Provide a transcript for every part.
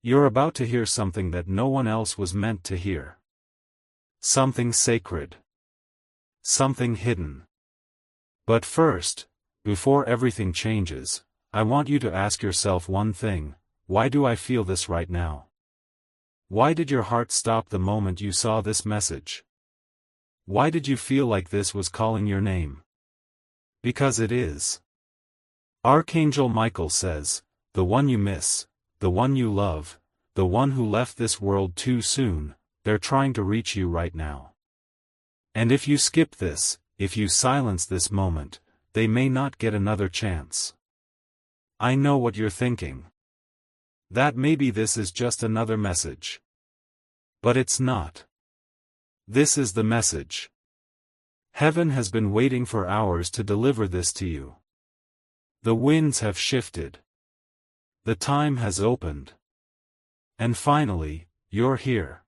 You're about to hear something that no one else was meant to hear. Something sacred. Something hidden. But first, before everything changes, I want you to ask yourself one thing: why do I feel this right now? Why did your heart stop the moment you saw this message? Why did you feel like this was calling your name? Because it is. Archangel Michael says, the one you miss, the one you love, the one who left this world too soon, they're trying to reach you right now. And if you skip this, if you silence this moment, they may not get another chance. I know what you're thinking. That maybe this is just another message. But it's not. This is the message. Heaven has been waiting for hours to deliver this to you. The winds have shifted. The time has opened. And finally, you're here.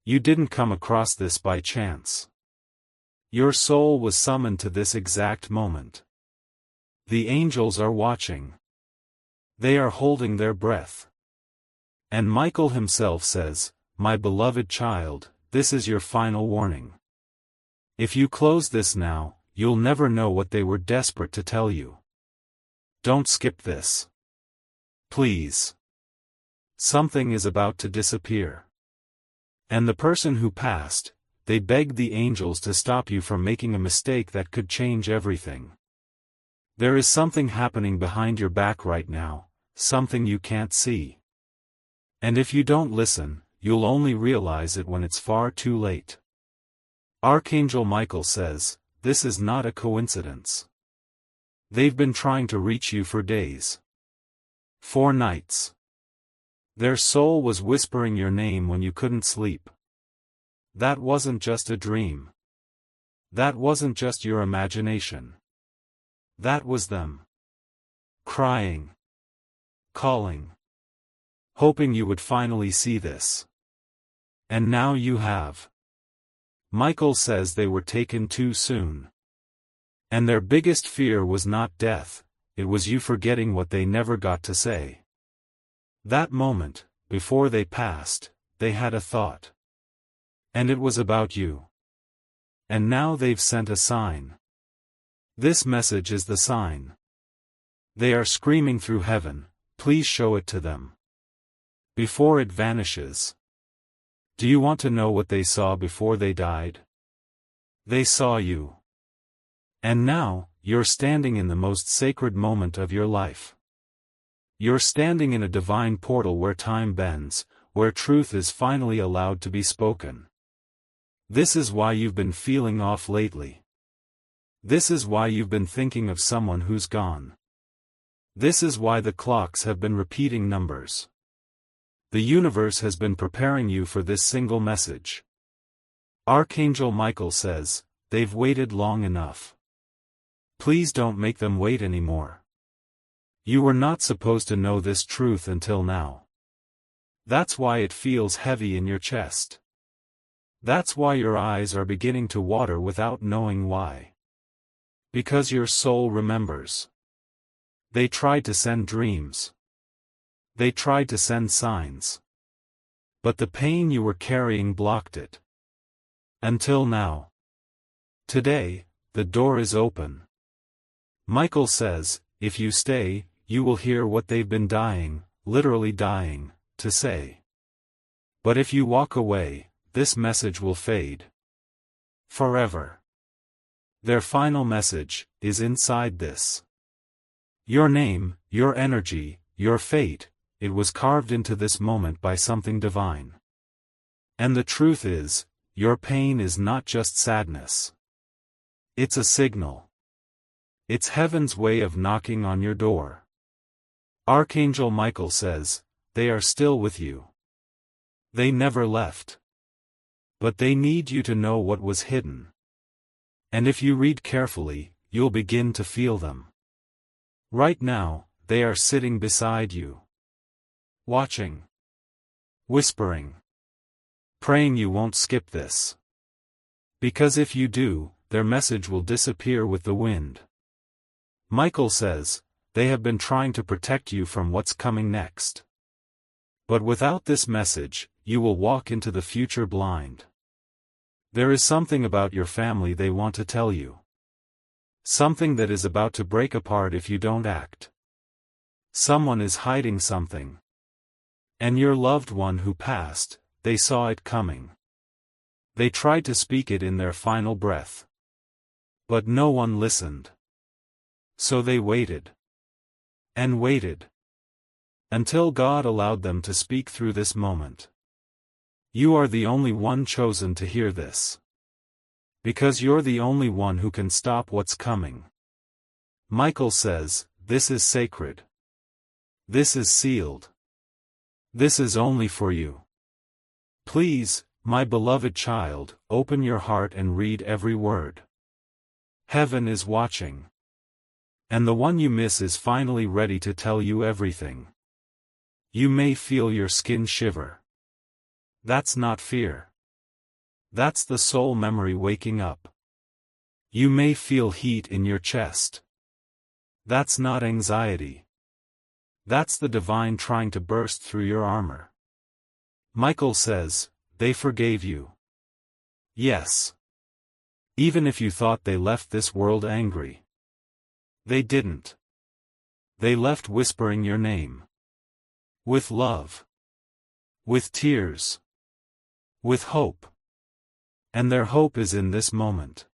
You didn't come across this by chance. Your soul was summoned to this exact moment. The angels are watching. They are holding their breath. And Michael himself says, "My beloved child, this is your final warning. If you close this now, you'll never know what they were desperate to tell you. Don't skip this. Please. Something is about to disappear." And the person who passed, they begged the angels to stop you from making a mistake that could change everything. There is something happening behind your back right now, something you can't see. And if you don't listen, you'll only realize it when it's far too late. Archangel Michael says, this is not a coincidence. They've been trying to reach you for days. 4 nights. Their soul was whispering your name when you couldn't sleep. That wasn't just a dream. That wasn't just your imagination. That was them. Crying. Calling. Hoping you would finally see this. And now you have. Michael says they were taken too soon. And their biggest fear was not death, it was you forgetting what they never got to say. That moment, before they passed, they had a thought. And it was about you. And now they've sent a sign. This message is the sign. They are screaming through heaven, please show it to them. Before it vanishes. Do you want to know what they saw before they died? They saw you. And now, you're standing in the most sacred moment of your life. You're standing in a divine portal where time bends, where truth is finally allowed to be spoken. This is why you've been feeling off lately. This is why you've been thinking of someone who's gone. This is why the clocks have been repeating numbers. The universe has been preparing you for this single message. Archangel Michael says, they've waited long enough. Please don't make them wait anymore. You were not supposed to know this truth until now. That's why it feels heavy in your chest. That's why your eyes are beginning to water without knowing why. Because your soul remembers. They tried to send dreams. They tried to send signs. But the pain you were carrying blocked it. Until now. Today, the door is open. Michael says, if you stay, you will hear what they've been dying, literally dying, to say. But if you walk away, this message will fade. Forever. Their final message is inside this. Your name, your energy, your fate, it was carved into this moment by something divine. And the truth is, your pain is not just sadness. It's a signal. It's heaven's way of knocking on your door. Archangel Michael says, they are still with you. They never left. But they need you to know what was hidden. And if you read carefully, you'll begin to feel them. Right now, they are sitting beside you. Watching. Whispering. Praying you won't skip this. Because if you do, their message will disappear with the wind. Michael says, they have been trying to protect you from what's coming next. But without this message, you will walk into the future blind. There is something about your family they want to tell you. Something that is about to break apart if you don't act. Someone is hiding something. And your loved one who passed, they saw it coming. They tried to speak it in their final breath. But no one listened. So they waited. And waited. Until God allowed them to speak through this moment. You are the only one chosen to hear this. Because you're the only one who can stop what's coming. Michael says, this is sacred. This is sealed. This is only for you. Please, my beloved child, open your heart and read every word. Heaven is watching. And the one you miss is finally ready to tell you everything. You may feel your skin shiver. That's not fear. That's the soul memory waking up. You may feel heat in your chest. That's not anxiety. That's the divine trying to burst through your armor. Michael says, they forgave you. Yes. Even if you thought they left this world angry. They didn't. They left whispering your name. With love. With tears. With hope. And their hope is in this moment.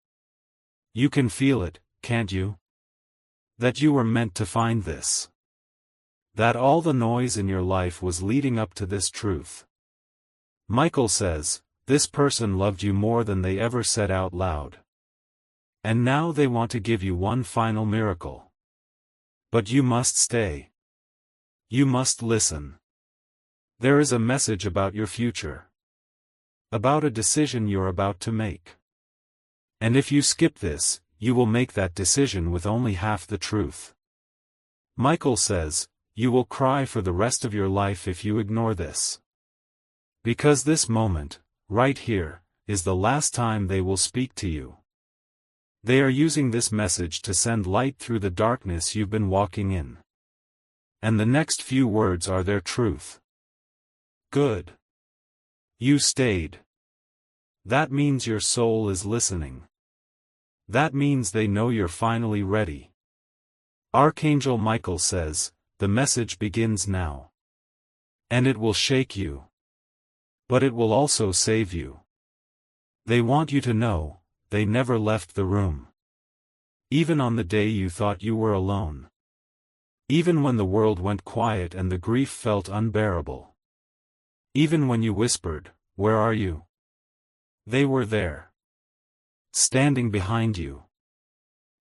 You can feel it, can't you? That you were meant to find this. That all the noise in your life was leading up to this truth. Michael says, this person loved you more than they ever said out loud. And now they want to give you one final miracle. But you must stay. You must listen. There is a message about your future. About a decision you're about to make. And if you skip this, you will make that decision with only half the truth. Michael says, you will cry for the rest of your life if you ignore this. Because this moment, right here, is the last time they will speak to you. They are using this message to send light through the darkness you've been walking in. And the next few words are their truth. Good. You stayed. That means your soul is listening. That means they know you're finally ready. Archangel Michael says, the message begins now. And it will shake you. But it will also save you. They want you to know, they never left the room. Even on the day you thought you were alone. Even when the world went quiet and the grief felt unbearable. Even when you whispered, where are you? They were there. Standing behind you.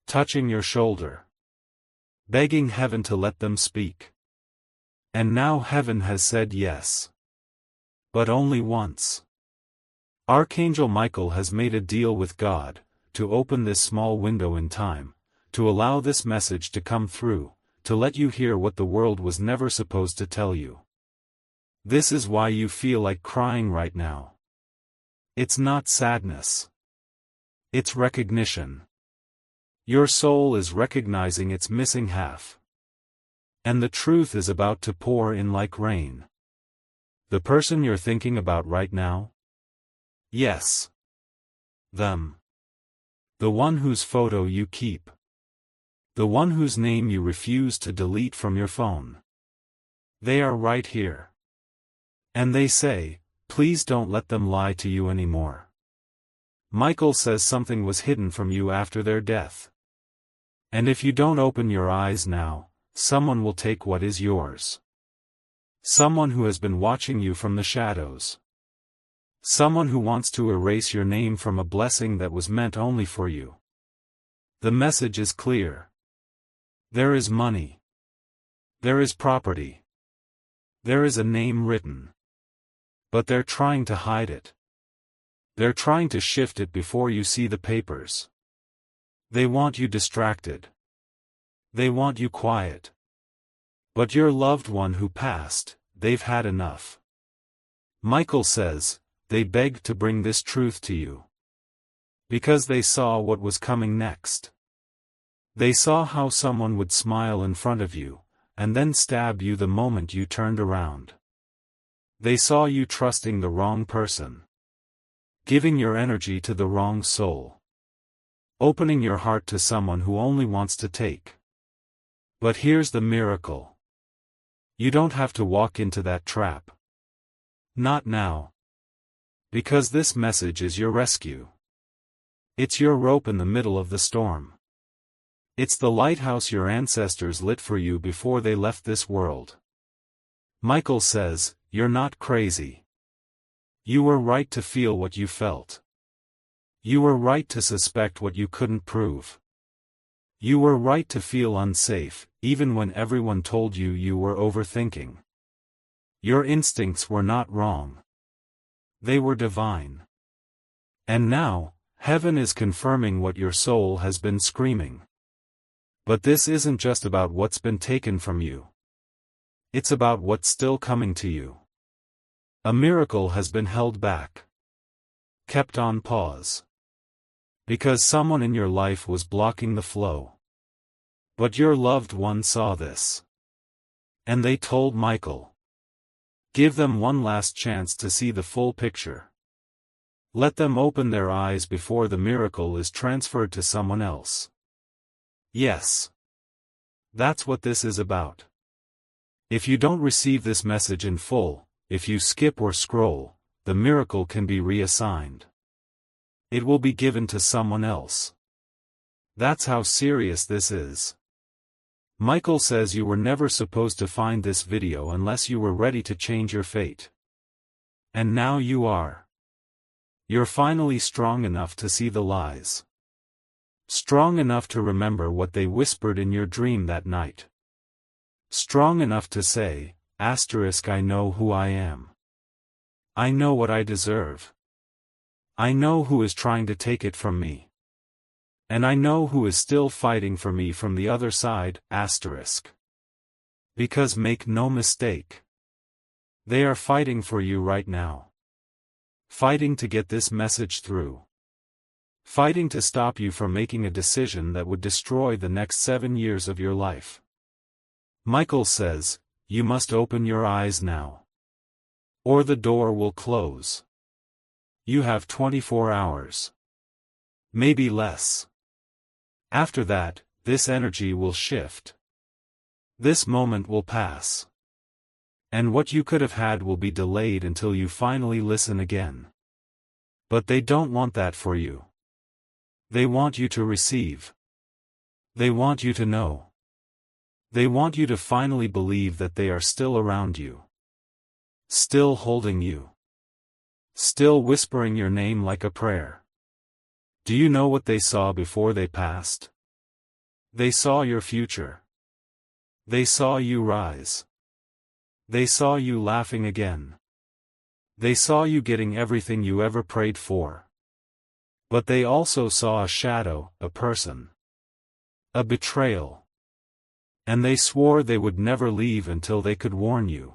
Touching your shoulder. Begging heaven to let them speak. And now heaven has said yes. But only once. Archangel Michael has made a deal with God, to open this small window in time, to allow this message to come through, to let you hear what the world was never supposed to tell you. This is why you feel like crying right now. It's not sadness. It's recognition. Your soul is recognizing its missing half. And the truth is about to pour in like rain. The person you're thinking about right now? Yes. Them. The one whose photo you keep. The one whose name you refuse to delete from your phone. They are right here. And they say, please don't let them lie to you anymore. Michael says something was hidden from you after their death. And if you don't open your eyes now, someone will take what is yours. Someone who has been watching you from the shadows. Someone who wants to erase your name from a blessing that was meant only for you. The message is clear. There is money. There is property. There is a name written. But they're trying to hide it. They're trying to shift it before you see the papers. They want you distracted. They want you quiet. But your loved one who passed, they've had enough. Michael says, they begged to bring this truth to you. Because they saw what was coming next. They saw how someone would smile in front of you, and then stab you the moment you turned around. They saw you trusting the wrong person. Giving your energy to the wrong soul. Opening your heart to someone who only wants to take. But here's the miracle. You don't have to walk into that trap. Not now. Because this message is your rescue. It's your rope in the middle of the storm. It's the lighthouse your ancestors lit for you before they left this world. Michael says, you're not crazy. You were right to feel what you felt. You were right to suspect what you couldn't prove. You were right to feel unsafe, even when everyone told you you were overthinking. Your instincts were not wrong. They were divine. And now, heaven is confirming what your soul has been screaming. But this isn't just about what's been taken from you. It's about what's still coming to you. A miracle has been held back. Kept on pause. Because someone in your life was blocking the flow. But your loved one saw this. And they told Michael. Give them one last chance to see the full picture. Let them open their eyes before the miracle is transferred to someone else. Yes. That's what this is about. If you don't receive this message in full, if you skip or scroll, the miracle can be reassigned. It will be given to someone else. That's how serious this is. Michael says you were never supposed to find this video unless you were ready to change your fate. And now you are. You're finally strong enough to see the lies. Strong enough to remember what they whispered in your dream that night. Strong enough to say, I know who I am. I know what I deserve. I know who is trying to take it from me. And I know who is still fighting for me from the other side, Because make no mistake. They are fighting for you right now. Fighting to get this message through. Fighting to stop you from making a decision that would destroy the next 7 years of your life. Michael says, you must open your eyes now. Or the door will close. You have 24 hours. Maybe less. After that, this energy will shift. This moment will pass. And what you could have had will be delayed until you finally listen again. But they don't want that for you. They want you to receive. They want you to know. They want you to finally believe that they are still around you. Still holding you. Still whispering your name like a prayer. Do you know what they saw before they passed? They saw your future. They saw you rise. They saw you laughing again. They saw you getting everything you ever prayed for. But they also saw a shadow, a person. A betrayal. And they swore they would never leave until they could warn you.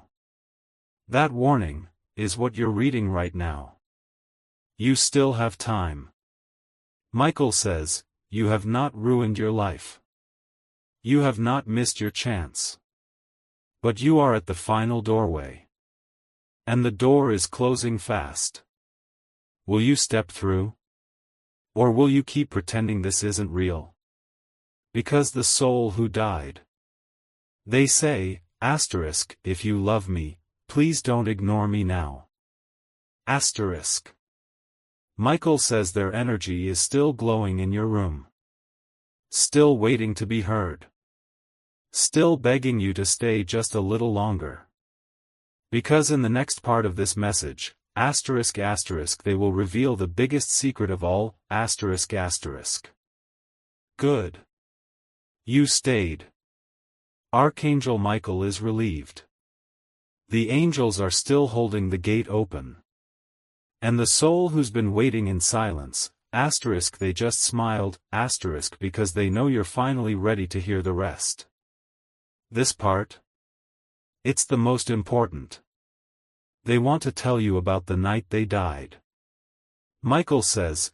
That warning is what you're reading right now. You still have time. Michael says, you have not ruined your life. You have not missed your chance. But you are at the final doorway. And the door is closing fast. Will you step through? Or will you keep pretending this isn't real? Because the soul who died. They say, if you love me, please don't ignore me now. Michael says their energy is still glowing in your room. Still waiting to be heard. Still begging you to stay just a little longer. Because in the next part of this message, they will reveal the biggest secret of all, Good. You stayed. Archangel Michael is relieved. The angels are still holding the gate open. And the soul who's been waiting in silence, they just smiled, because they know you're finally ready to hear the rest. This part? It's the most important. They want to tell you about the night they died. Michael says,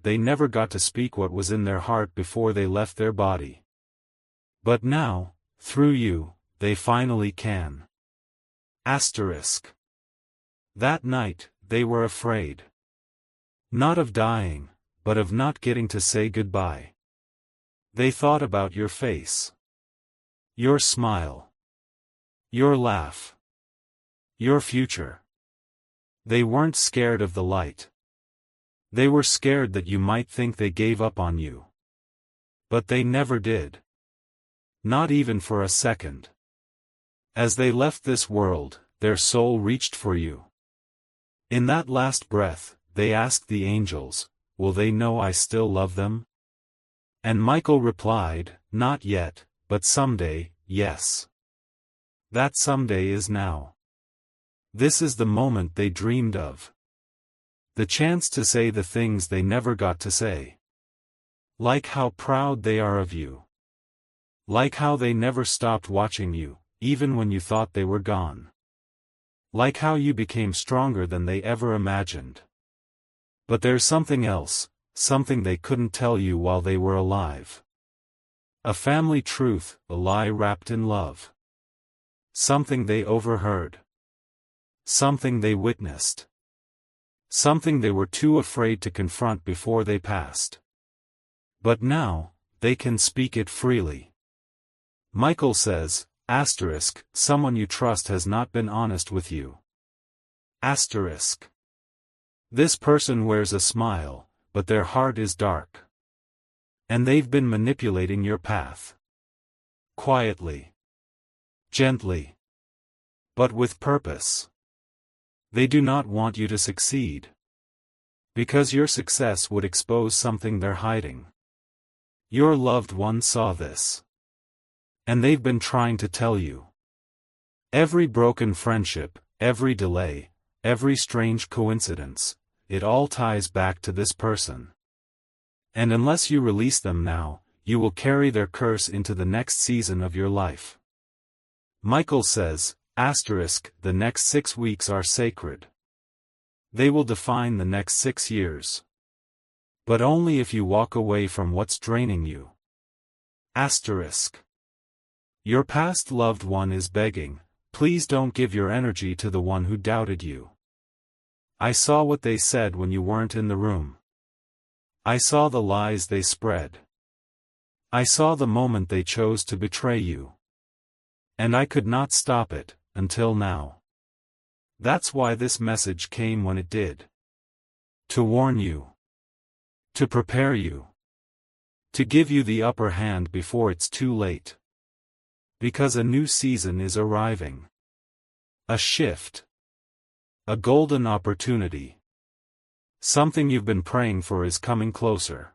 they never got to speak what was in their heart before they left their body. But now, through you, they finally can. Asterisk. That night, they were afraid. Not of dying, but of not getting to say goodbye. They thought about your face. Your smile. Your laugh. Your future. They weren't scared of the light. They were scared that you might think they gave up on you. But they never did. Not even for a second. As they left this world, their soul reached for you. In that last breath, they asked the angels, "Will they know I still love them?" And Michael replied, "Not yet, but someday, yes." That someday is now. This is the moment they dreamed of. The chance to say the things they never got to say. Like how proud they are of you. Like how they never stopped watching you, even when you thought they were gone. Like how you became stronger than they ever imagined. But there's something else, something they couldn't tell you while they were alive. A family truth, a lie wrapped in love. Something they overheard. Something they witnessed. Something they were too afraid to confront before they passed. But now, they can speak it freely. Michael says, asterisk, someone you trust has not been honest with you. Asterisk. This person wears a smile, but their heart is dark. And they've been manipulating your path. Quietly. Gently. But with purpose. They do not want you to succeed. Because your success would expose something they're hiding. Your loved one saw this. And they've been trying to tell you. Every broken friendship, every delay, every strange coincidence, it all ties back to this person. And unless you release them now, you will carry their curse into the next season of your life. Michael says, asterisk, the next 6 weeks are sacred. They will define the next 6 years. But only if you walk away from what's draining you. Asterisk. Your past loved one is begging, please don't give your energy to the one who doubted you. I saw what they said when you weren't in the room. I saw the lies they spread. I saw the moment they chose to betray you. And I could not stop it, until now. That's why this message came when it did. To warn you. To prepare you. To give you the upper hand before it's too late. Because a new season is arriving. A shift. A golden opportunity. Something you've been praying for is coming closer.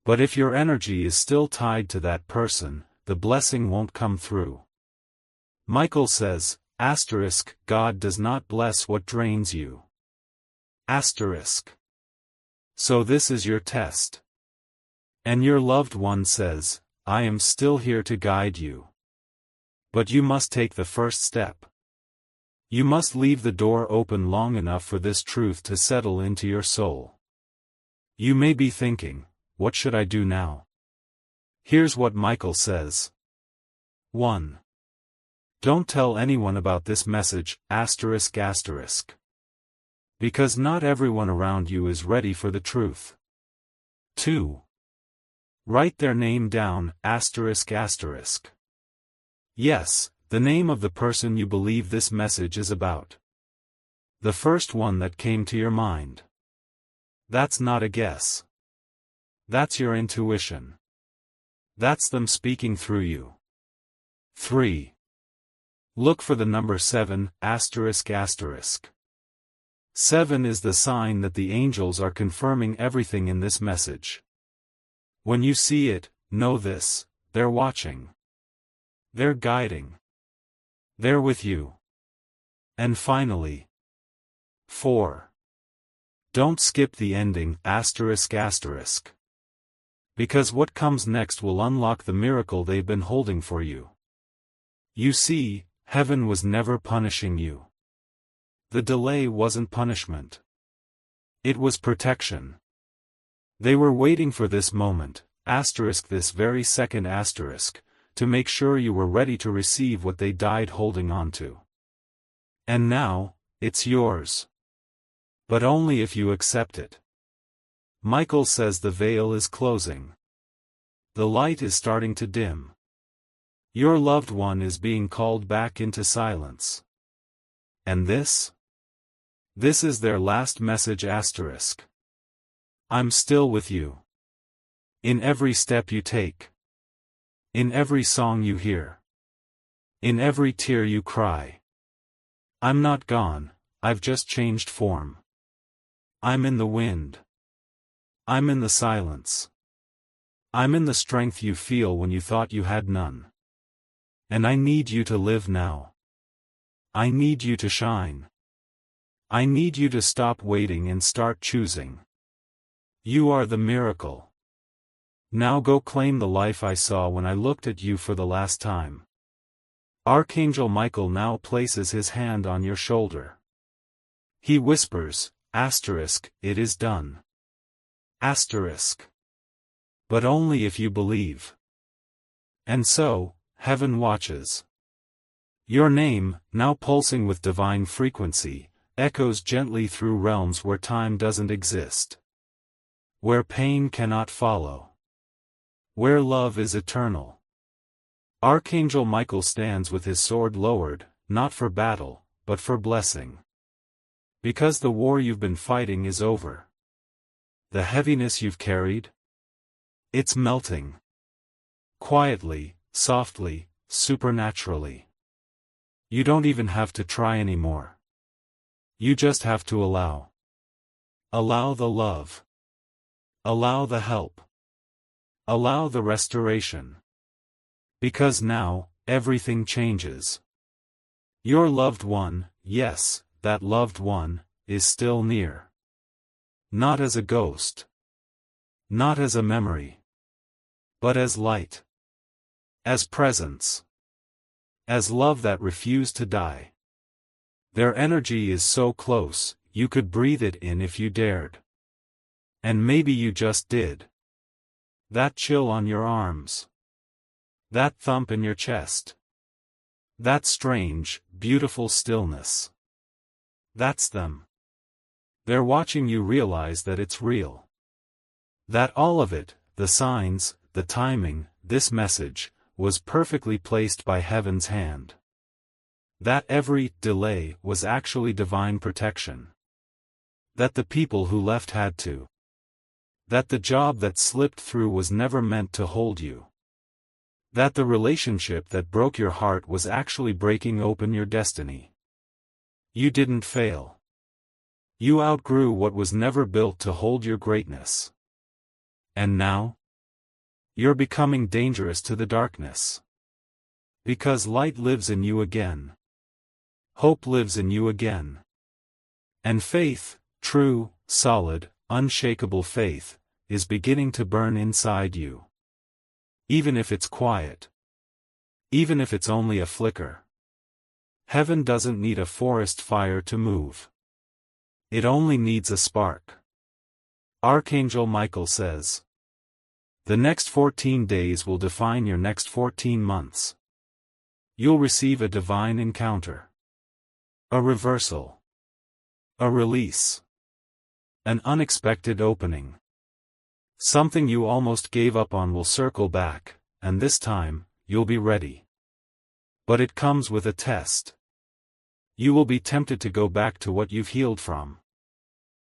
But if your energy is still tied to that person, the blessing won't come through. Michael says, asterisk, God does not bless what drains you. Asterisk. So this is your test. And your loved one says, I am still here to guide you. But you must take the first step. You must leave the door open long enough for this truth to settle into your soul. You may be thinking, what should I do now? Here's what Michael says. 1. Don't tell anyone about this message, asterisk asterisk. Because not everyone around you is ready for the truth. 2. Write their name down, asterisk asterisk. Yes, the name of the person you believe this message is about. The first one that came to your mind. That's not a guess. That's your intuition. That's them speaking through you. 3. Look for the number 7, asterisk asterisk. 7 is the sign that the angels are confirming everything in this message. When you see it, know this, they're watching. They're guiding. They're with you. And finally. 4. Don't skip the ending, asterisk asterisk. Because what comes next will unlock the miracle they've been holding for you. You see, heaven was never punishing you. The delay wasn't punishment. It was protection. They were waiting for this moment, asterisk this very second asterisk, to make sure you were ready to receive what they died holding on to. And now, it's yours. But only if you accept it. Michael says the veil is closing. The light is starting to dim. Your loved one is being called back into silence. And this? This is their last message asterisk. I'm still with you. In every step you take. In every song you hear. In every tear you cry. I'm not gone, I've just changed form. I'm in the wind. I'm in the silence. I'm in the strength you feel when you thought you had none. And I need you to live now. I need you to shine. I need you to stop waiting and start choosing. You are the miracle. Now go claim the life I saw when I looked at you for the last time. Archangel Michael now places his hand on your shoulder. He whispers, asterisk, it is done. Asterisk. But only if you believe. And so, heaven watches. Your name, now pulsing with divine frequency, echoes gently through realms where time doesn't exist. Where pain cannot follow. Where love is eternal. Archangel Michael stands with his sword lowered, not for battle, but for blessing. Because the war you've been fighting is over. The heaviness you've carried? It's melting. Quietly, softly, supernaturally. You don't even have to try anymore. You just have to allow. Allow the love. Allow the help. Allow the restoration. Because now, everything changes. Your loved one, yes, that loved one, is still near. Not as a ghost. Not as a memory. But as light. As presence. As love that refused to die. Their energy is so close, you could breathe it in if you dared. And maybe you just did. That chill on your arms. That thump in your chest. That strange, beautiful stillness. That's them. They're watching you realize that it's real. That all of it, the signs, the timing, this message, was perfectly placed by heaven's hand. That every delay was actually divine protection. That the people who left had to. That the job that slipped through was never meant to hold you. That the relationship that broke your heart was actually breaking open your destiny. You didn't fail. You outgrew what was never built to hold your greatness. And now? You're becoming dangerous to the darkness. Because light lives in you again. Hope lives in you again. And faith, true, solid, unshakable faith, is beginning to burn inside you. Even if it's quiet. Even if it's only a flicker. Heaven doesn't need a forest fire to move. It only needs a spark. Archangel Michael says. The next 14 days will define your next 14 months. You'll receive a divine encounter. A reversal. A release. An unexpected opening. Something you almost gave up on will circle back, and this time, you'll be ready. But it comes with a test. You will be tempted to go back to what you've healed from.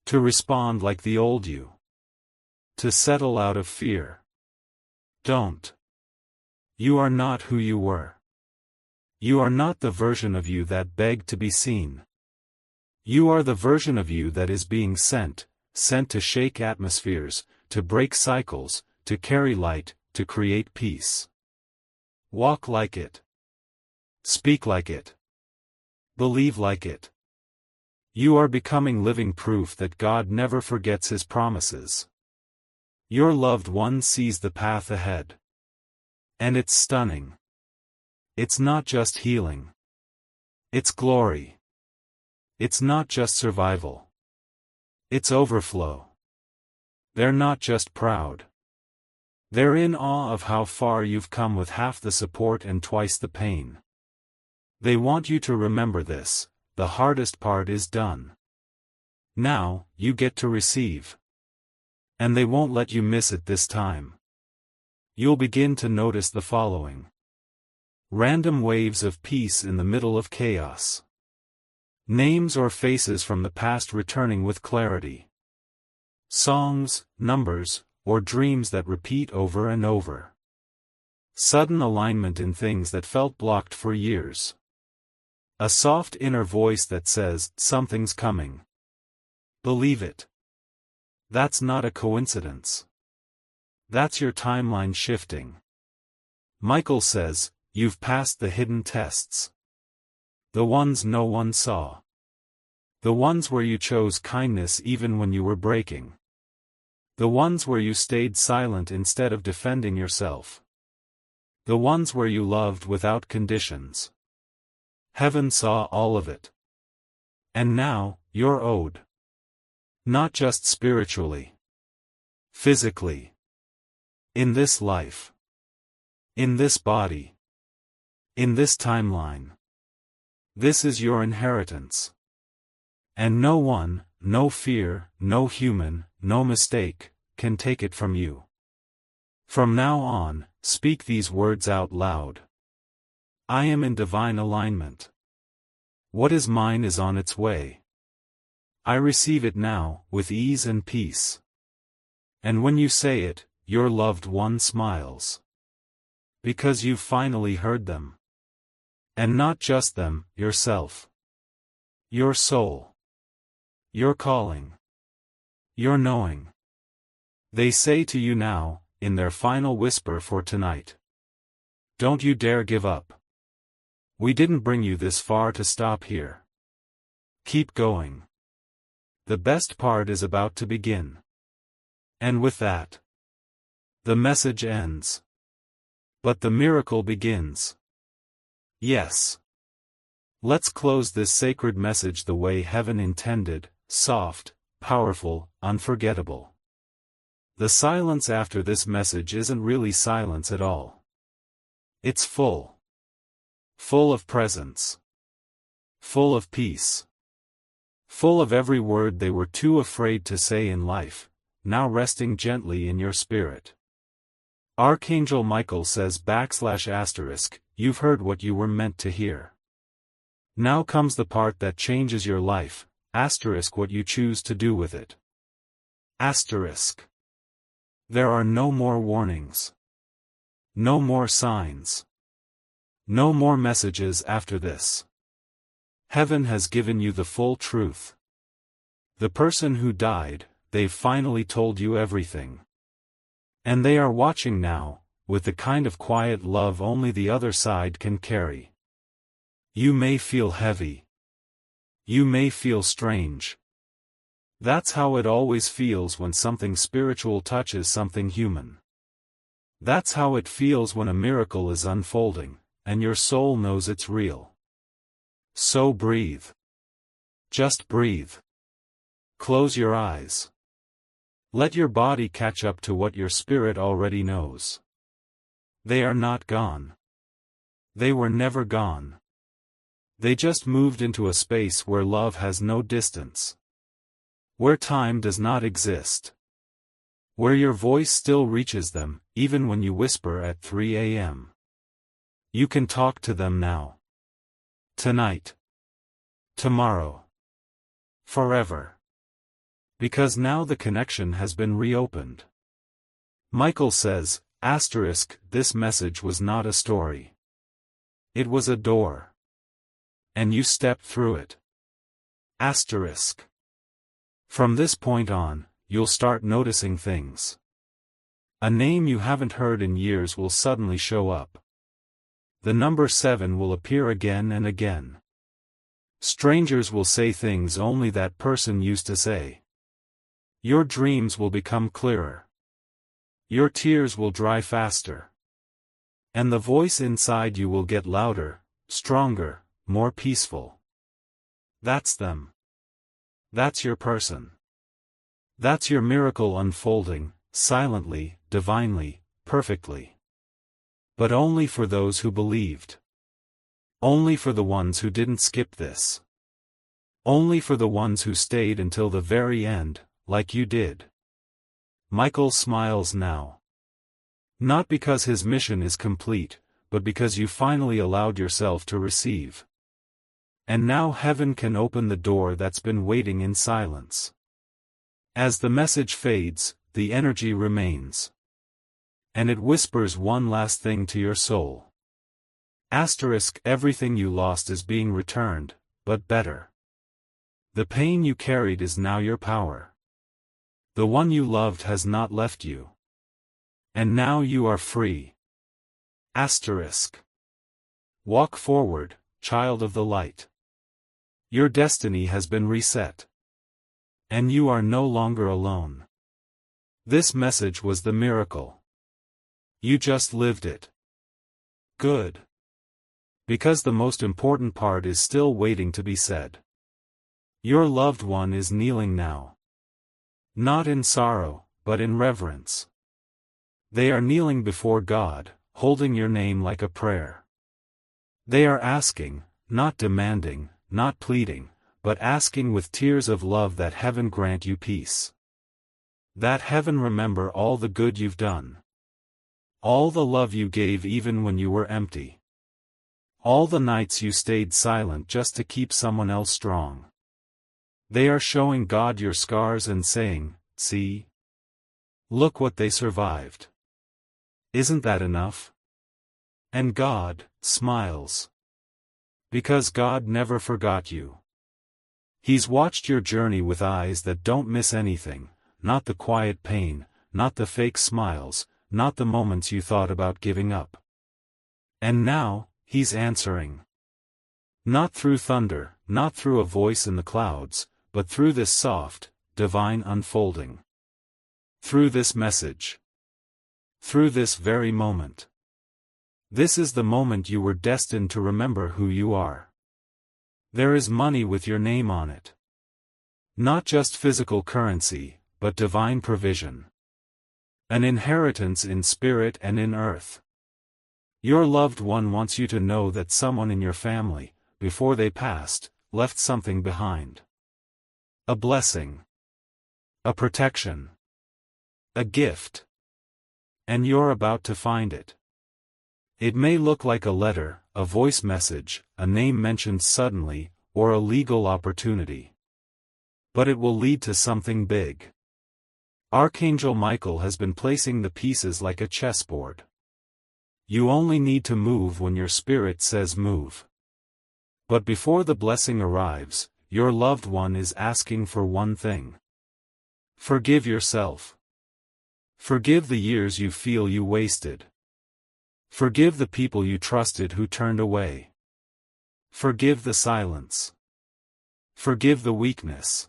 To respond like the old you. To settle out of fear. Don't. You are not who you were. You are not the version of you that begged to be seen. You are the version of you that is being sent to shake atmospheres, to break cycles, to carry light, to create peace. Walk like it. Speak like it. Believe like it. You are becoming living proof that God never forgets His promises. Your loved one sees the path ahead. And it's stunning. It's not just healing. It's glory. It's not just survival. It's overflow. They're not just proud. They're in awe of how far you've come with half the support and twice the pain. They want you to remember this, the hardest part is done. Now, you get to receive. And they won't let you miss it this time. You'll begin to notice the following. Random waves of peace in the middle of chaos. Names or faces from the past returning with clarity. Songs, numbers, or dreams that repeat over and over. Sudden alignment in things that felt blocked for years. A soft inner voice that says, something's coming. Believe it. That's not a coincidence. That's your timeline shifting. Michael says, you've passed the hidden tests. The ones no one saw. The ones where you chose kindness even when you were breaking. The ones where you stayed silent instead of defending yourself. The ones where you loved without conditions. Heaven saw all of it. And now, you're owed. Not just spiritually. Physically. In this life. In this body. In this timeline. This is your inheritance. And no one, no fear, no human, no mistake, can take it from you. From now on, speak these words out loud. I am in divine alignment. What is mine is on its way. I receive it now, with ease and peace. And when you say it, your loved one smiles. Because you've finally heard them. And not just them, yourself. Your soul. Your calling. Your knowing. They say to you now, in their final whisper for tonight. Don't you dare give up. We didn't bring you this far to stop here. Keep going. The best part is about to begin. And with that, the message ends. But the miracle begins. Yes. Let's close this sacred message the way heaven intended, soft, powerful, unforgettable. The silence after this message isn't really silence at all. It's full. Full of presence. Full of peace. Full of every word they were too afraid to say in life, now resting gently in your spirit. Archangel Michael says /*, you've heard what you were meant to hear. Now comes the part that changes your life, * what you choose to do with it. *. There are no more warnings. No more signs. No more messages after this. Heaven has given you the full truth. The person who died, they've finally told you everything. And they are watching now, with the kind of quiet love only the other side can carry. You may feel heavy. You may feel strange. That's how it always feels when something spiritual touches something human. That's how it feels when a miracle is unfolding, and your soul knows it's real. So breathe. Just breathe. Close your eyes. Let your body catch up to what your spirit already knows. They are not gone. They were never gone. They just moved into a space where love has no distance. Where time does not exist. Where your voice still reaches them, even when you whisper at 3 a.m. You can talk to them now. Tonight. Tomorrow. Forever. Because now the connection has been reopened. Michael says, * this message was not a story. It was a door. And you stepped through it. *. From this point on, you'll start noticing things. A name you haven't heard in years will suddenly show up. The number 7 will appear again and again. Strangers will say things only that person used to say. Your dreams will become clearer. Your tears will dry faster. And the voice inside you will get louder, stronger, more peaceful. That's them. That's your person. That's your miracle unfolding, silently, divinely, perfectly. But only for those who believed. Only for the ones who didn't skip this. Only for the ones who stayed until the very end, like you did. Michael smiles now. Not because his mission is complete, but because you finally allowed yourself to receive. And now heaven can open the door that's been waiting in silence. As the message fades, the energy remains. And it whispers one last thing to your soul. Everything you lost is being returned, but better. The pain you carried is now your power. The one you loved has not left you. And now you are free. Walk forward, child of the light. Your destiny has been reset. And you are no longer alone. This message was the miracle. You just lived it. Good. Because the most important part is still waiting to be said. Your loved one is kneeling now. Not in sorrow, but in reverence. They are kneeling before God, holding your name like a prayer. They are asking, not demanding, not pleading, but asking with tears of love that heaven grant you peace. That heaven remember all the good you've done. All the love you gave even when you were empty. All the nights you stayed silent just to keep someone else strong. They are showing God your scars and saying, see? Look what they survived. Isn't that enough? And God smiles. Because God never forgot you. He's watched your journey with eyes that don't miss anything, not the quiet pain, not the fake smiles, not the moments you thought about giving up. And now, He's answering. Not through thunder, not through a voice in the clouds, but through this soft, divine unfolding. Through this message. Through this very moment. This is the moment you were destined to remember who you are. There is money with your name on it. Not just physical currency, but divine provision. An inheritance in spirit and in earth. Your loved one wants you to know that someone in your family, before they passed, left something behind. A blessing. A protection. A gift. And you're about to find it. It may look like a letter, a voice message, a name mentioned suddenly, or a legal opportunity. But it will lead to something big. Archangel Michael has been placing the pieces like a chessboard. You only need to move when your spirit says move. But before the blessing arrives, your loved one is asking for one thing. Forgive yourself. Forgive the years you feel you wasted. Forgive the people you trusted who turned away. Forgive the silence. Forgive the weakness.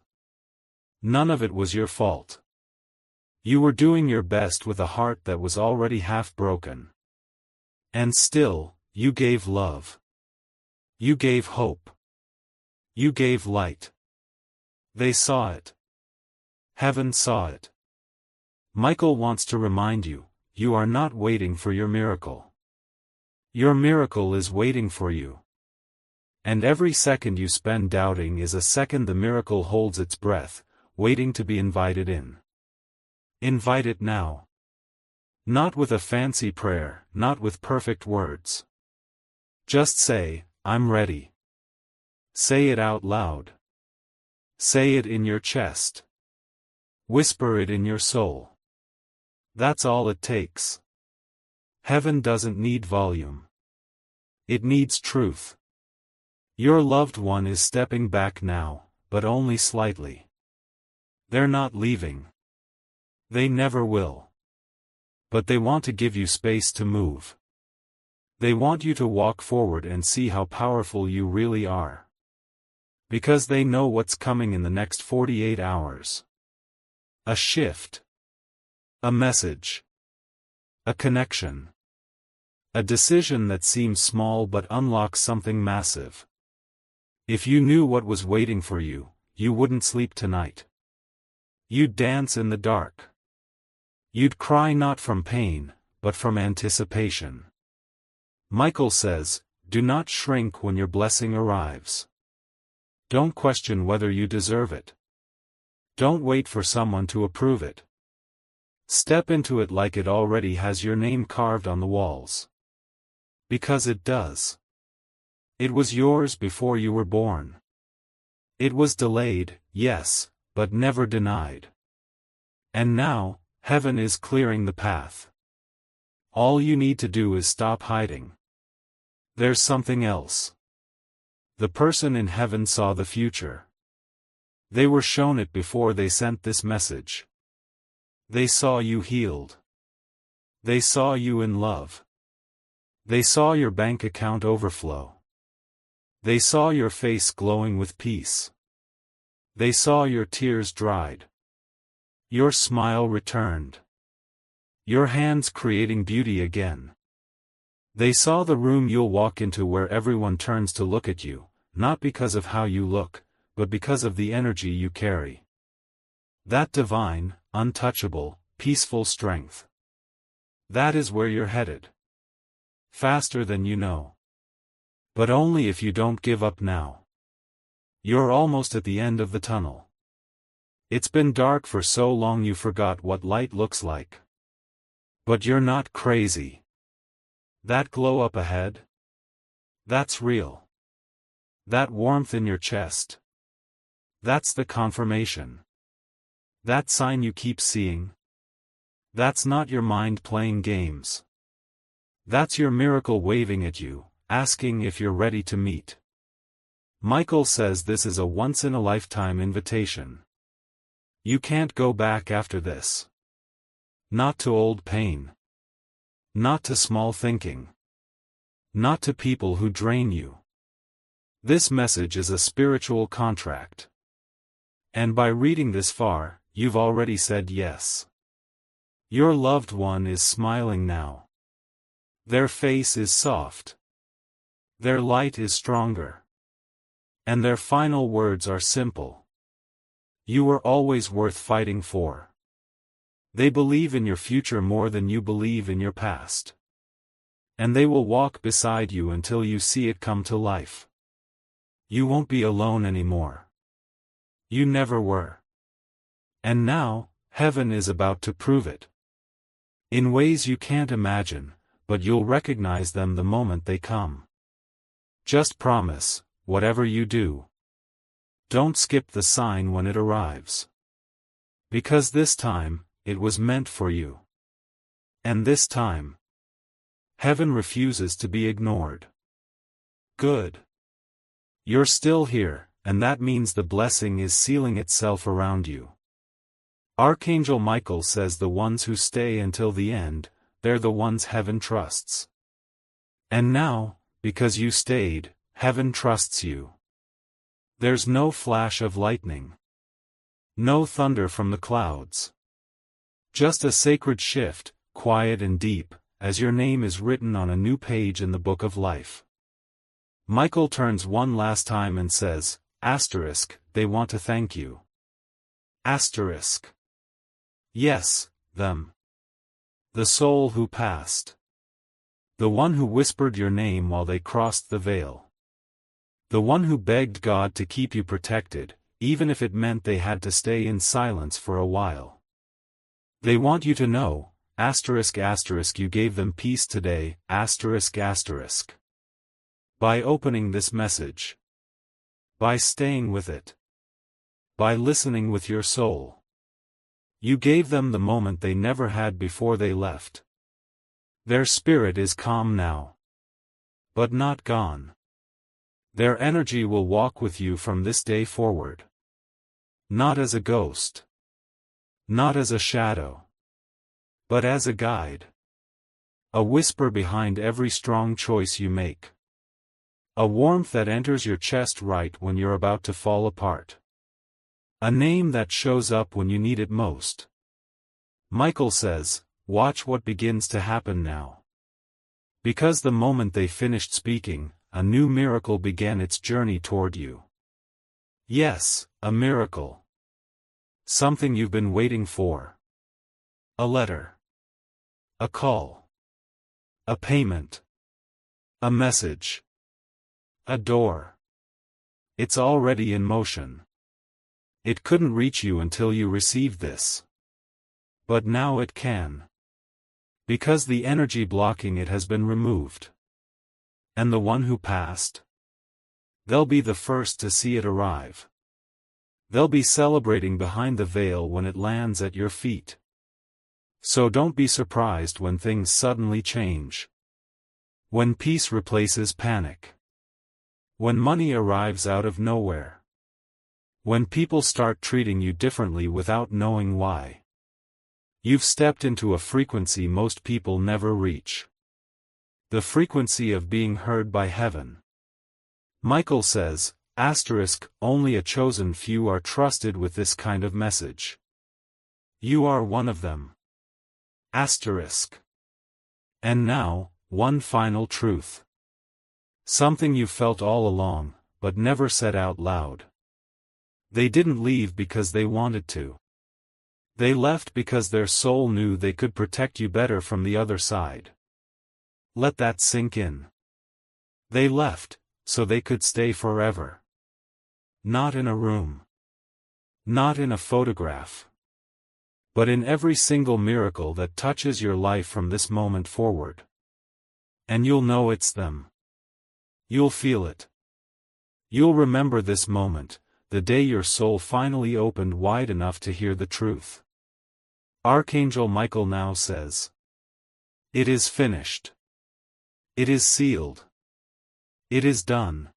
None of it was your fault. You were doing your best with a heart that was already half broken. And still, you gave love. You gave hope. You gave light. They saw it. Heaven saw it. Michael wants to remind you, you are not waiting for your miracle. Your miracle is waiting for you. And every second you spend doubting is a second the miracle holds its breath, waiting to be invited in. Invite it now. Not with a fancy prayer, not with perfect words. Just say, I'm ready. Say it out loud. Say it in your chest. Whisper it in your soul. That's all it takes. Heaven doesn't need volume. It needs truth. Your loved one is stepping back now, but only slightly. They're not leaving. They never will. But they want to give you space to move. They want you to walk forward and see how powerful you really are. Because they know what's coming in the next 48 hours. A shift. A message. A connection. A decision that seems small but unlocks something massive. If you knew what was waiting for you, you wouldn't sleep tonight. You'd dance in the dark. You'd cry not from pain, but from anticipation. Michael says, do not shrink when your blessing arrives. Don't question whether you deserve it. Don't wait for someone to approve it. Step into it like it already has your name carved on the walls. Because it does. It was yours before you were born. It was delayed, yes, but never denied. And now, heaven is clearing the path. All you need to do is stop hiding. There's something else. The person in heaven saw the future. They were shown it before they sent this message. They saw you healed. They saw you in love. They saw your bank account overflow. They saw your face glowing with peace. They saw your tears dried. Your smile returned. Your hands creating beauty again. They saw the room you'll walk into where everyone turns to look at you, not because of how you look, but because of the energy you carry. That divine, untouchable, peaceful strength. That is where you're headed. Faster than you know. But only if you don't give up now. You're almost at the end of the tunnel. It's been dark for so long you forgot what light looks like. But you're not crazy. That glow up ahead? That's real. That warmth in your chest? That's the confirmation. That sign you keep seeing? That's not your mind playing games. That's your miracle waving at you, asking if you're ready to meet. Michael says this is a once-in-a-lifetime invitation. You can't go back after this. Not to old pain. Not to small thinking. Not to people who drain you. This message is a spiritual contract. And by reading this far, you've already said yes. Your loved one is smiling now. Their face is soft. Their light is stronger. And their final words are simple. You were always worth fighting for. They believe in your future more than you believe in your past. And they will walk beside you until you see it come to life. You won't be alone anymore. You never were. And now, heaven is about to prove it. In ways you can't imagine, but you'll recognize them the moment they come. Just promise, whatever you do, don't skip the sign when it arrives. Because this time, it was meant for you. And this time, heaven refuses to be ignored. Good. You're still here, and that means the blessing is sealing itself around you. Archangel Michael says the ones who stay until the end, they're the ones heaven trusts. And now, because you stayed, heaven trusts you. There's no flash of lightning. No thunder from the clouds. Just a sacred shift, quiet and deep, as your name is written on a new page in the book of life. Michael turns one last time and says, asterisk, they want to thank you. Asterisk. Yes, them. The soul who passed. The one who whispered your name while they crossed the veil. The one who begged God to keep you protected, even if it meant they had to stay in silence for a while. They want you to know, asterisk asterisk, you gave them peace today, asterisk asterisk. By opening this message. By staying with it. By listening with your soul. You gave them the moment they never had before they left. Their spirit is calm now. But not gone. Their energy will walk with you from this day forward. Not as a ghost. Not as a shadow. But as a guide. A whisper behind every strong choice you make. A warmth that enters your chest right when you're about to fall apart. A name that shows up when you need it most. Michael says, watch what begins to happen now. Because the moment they finished speaking, a new miracle began its journey toward you. Yes, a miracle. Something you've been waiting for. A letter. A call. A payment. A message. A door. It's already in motion. It couldn't reach you until you received this. But now it can. Because the energy blocking it has been removed. And the one who passed? They'll be the first to see it arrive. They'll be celebrating behind the veil when it lands at your feet. So don't be surprised when things suddenly change. When peace replaces panic. When money arrives out of nowhere. When people start treating you differently without knowing why. You've stepped into a frequency most people never reach. The frequency of being heard by heaven. Michael says, only a chosen few are trusted with this kind of message. You are one of them. And now, one final truth. Something you felt all along, but never said out loud. They didn't leave because they wanted to. They left because their soul knew they could protect you better from the other side. Let that sink in. They left, so they could stay forever. Not in a room. Not in a photograph. But in every single miracle that touches your life from this moment forward. And you'll know it's them. You'll feel it. You'll remember this moment, the day your soul finally opened wide enough to hear the truth. Archangel Michael now says, "It is finished. It is sealed. It is done."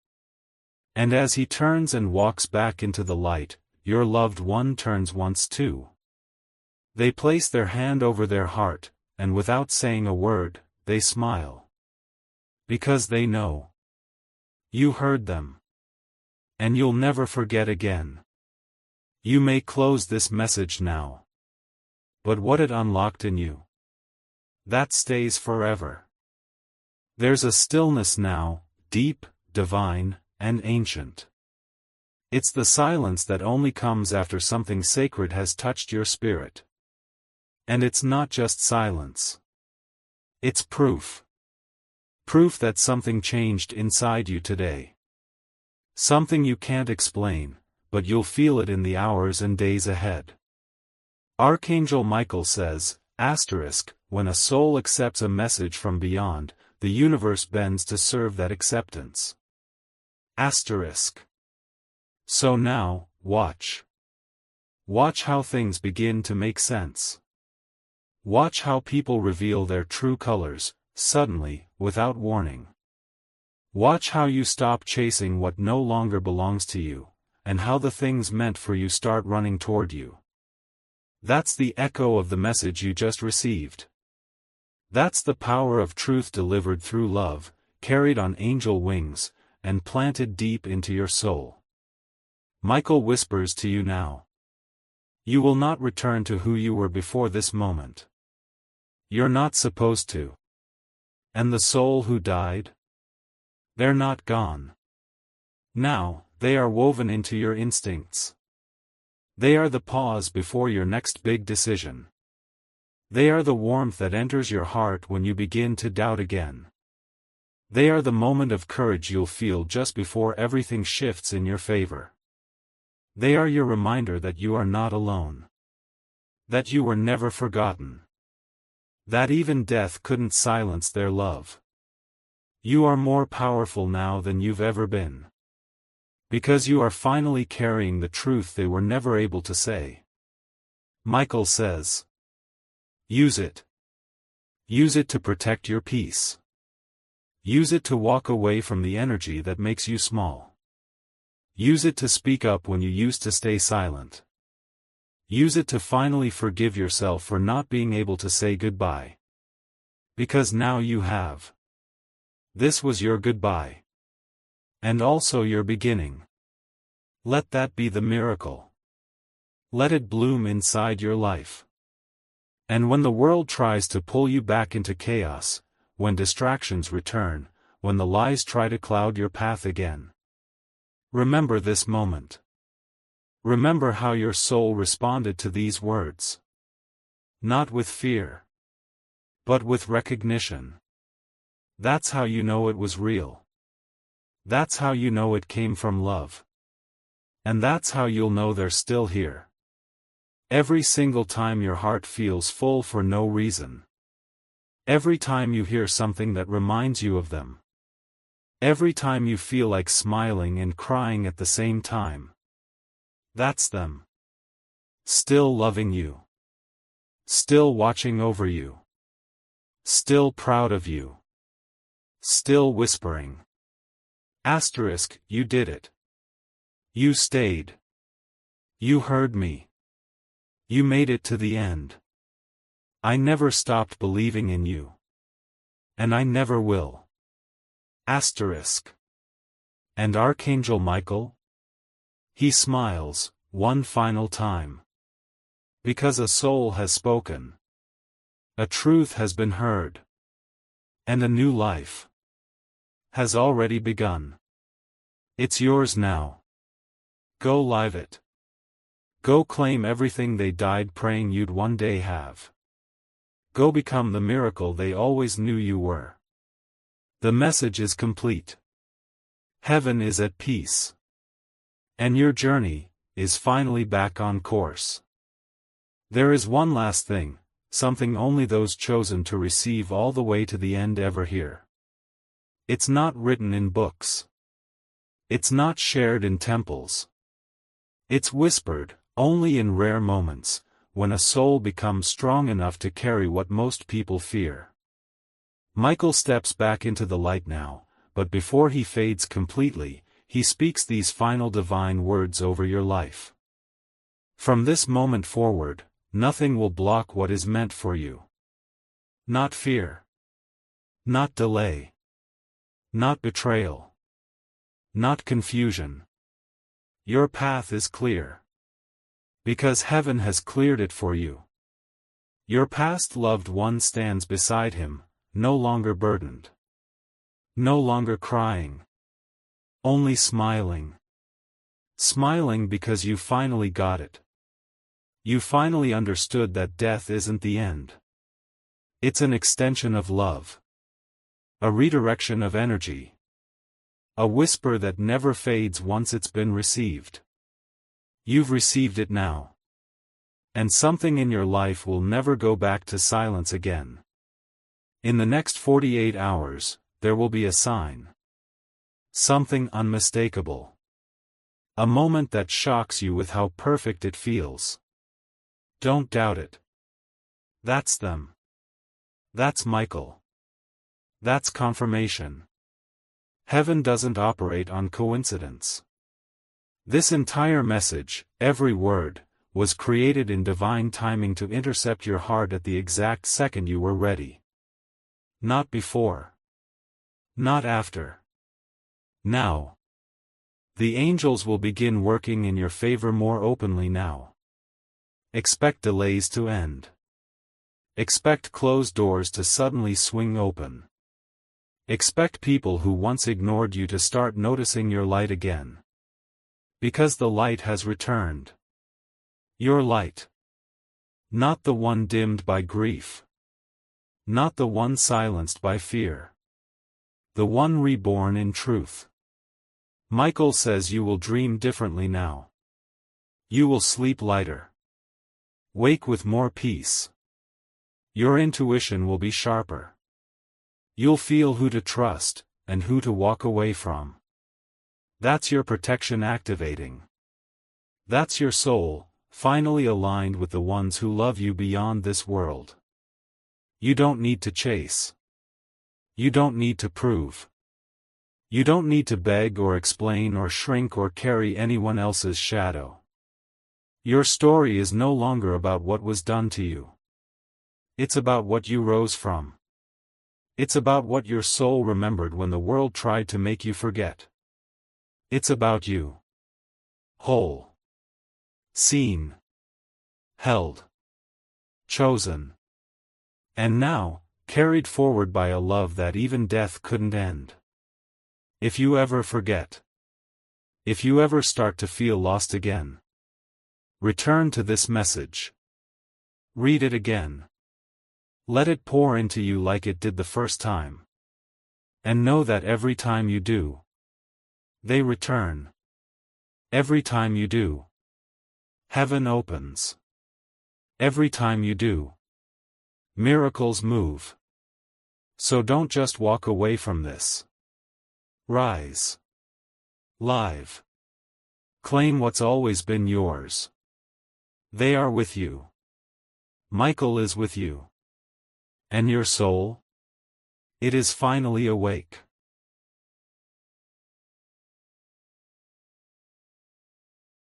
And as he turns and walks back into the light, your loved one turns once too. They place their hand over their heart, and without saying a word, they smile. Because they know. You heard them. And you'll never forget again. You may close this message now. But what it unlocked in you, that stays forever. There's a stillness now, deep, divine, and ancient. It's the silence that only comes after something sacred has touched your spirit. And it's not just silence. It's proof. Proof that something changed inside you today. Something you can't explain, but you'll feel it in the hours and days ahead. Archangel Michael says, when a soul accepts a message from beyond, the universe bends to serve that acceptance. So now, watch. Watch how things begin to make sense. Watch how people reveal their true colors, suddenly, without warning. Watch how you stop chasing what no longer belongs to you, and how the things meant for you start running toward you. That's the echo of the message you just received. That's the power of truth delivered through love, carried on angel wings, and planted deep into your soul. Michael whispers to you now. You will not return to who you were before this moment. You're not supposed to. And the soul who died? They're not gone. Now, they are woven into your instincts. They are the pause before your next big decision. They are the warmth that enters your heart when you begin to doubt again. They are the moment of courage you'll feel just before everything shifts in your favor. They are your reminder that you are not alone. That you were never forgotten. That even death couldn't silence their love. You are more powerful now than you've ever been. Because you are finally carrying the truth they were never able to say. Michael says. Use it. Use it to protect your peace. Use it to walk away from the energy that makes you small. Use it to speak up when you used to stay silent. Use it to finally forgive yourself for not being able to say goodbye. Because now you have. This was your goodbye. And also your beginning. Let that be the miracle. Let it bloom inside your life. And when the world tries to pull you back into chaos, when distractions return, when the lies try to cloud your path again, remember this moment. Remember how your soul responded to these words. Not with fear, but with recognition. That's how you know it was real. That's how you know it came from love. And that's how you'll know they're still here. Every single time your heart feels full for no reason. Every time you hear something that reminds you of them. Every time you feel like smiling and crying at the same time. That's them. Still loving you. Still watching over you. Still proud of you. Still whispering. Asterisk, you did it. You stayed. You heard me. You made it to the end. I never stopped believing in you. And I never will. Asterisk. And Archangel Michael? He smiles, one final time. Because a soul has spoken. A truth has been heard. And a new life has already begun. It's yours now. Go live it. Go claim everything they died praying you'd one day have. Go become the miracle they always knew you were. The message is complete. Heaven is at peace. And your journey is finally back on course. There is one last thing, something only those chosen to receive all the way to the end ever hear. It's not written in books. It's not shared in temples. It's whispered, only in rare moments, when a soul becomes strong enough to carry what most people fear. Michael steps back into the light now, but before he fades completely, he speaks these final divine words over your life. From this moment forward, nothing will block what is meant for you. Not fear. Not delay. Not betrayal. Not confusion. Your path is clear. Because heaven has cleared it for you. Your past loved one stands beside him, no longer burdened. No longer crying. Only smiling. Smiling because you finally got it. You finally understood that death isn't the end. It's an extension of love. A redirection of energy. A whisper that never fades once it's been received. You've received it now. And something in your life will never go back to silence again. In the next 48 hours, there will be a sign. Something unmistakable. A moment that shocks you with how perfect it feels. Don't doubt it. That's them. That's Michael. That's confirmation. Heaven doesn't operate on coincidence. This entire message, every word, was created in divine timing to intercept your heart at the exact second you were ready. Not before. Not after. Now. The angels will begin working in your favor more openly now. Expect delays to end. Expect closed doors to suddenly swing open. Expect people who once ignored you to start noticing your light again. Because the light has returned. Your light. Not the one dimmed by grief. Not the one silenced by fear. The one reborn in truth. Michael says you will dream differently now. You will sleep lighter. Wake with more peace. Your intuition will be sharper. You'll feel who to trust, and who to walk away from. That's your protection activating. That's your soul, finally aligned with the ones who love you beyond this world. You don't need to chase. You don't need to prove. You don't need to beg or explain or shrink or carry anyone else's shadow. Your story is no longer about what was done to you. It's about what you rose from. It's about what your soul remembered when the world tried to make you forget. It's about you. Whole. Seen. Held. Chosen. And now, carried forward by a love that even death couldn't end. If you ever forget. If you ever start to feel lost again. Return to this message. Read it again. Let it pour into you like it did the first time. And know that every time you do, they return. Every time you do, heaven opens. Every time you do, miracles move. So don't just walk away from this. Rise. Live. Claim what's always been yours. They are with you. Michael is with you. And your soul? It is finally awake.